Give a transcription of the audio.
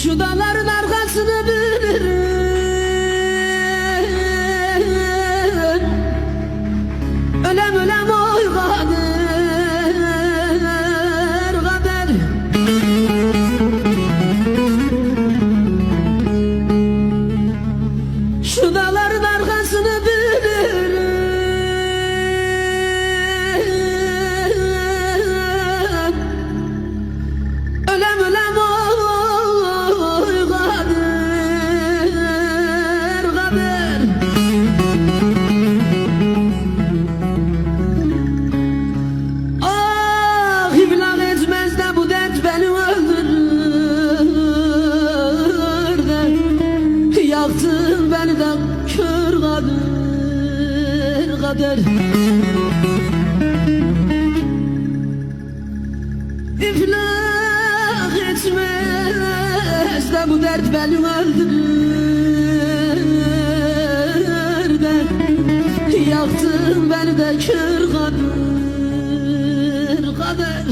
Şu dağların arkasını bilirim. Ölem ölem oy kader, kader. Şu dağların arkasını bilirim. Ölem ölem oy kader, kader. Ah iblah etmez de bu dert beni öldürür de. Yaktın beni de kör kader, kader. İflah etmez de bu dert beni öldürür de. Yaktın beni de kör kader, kader.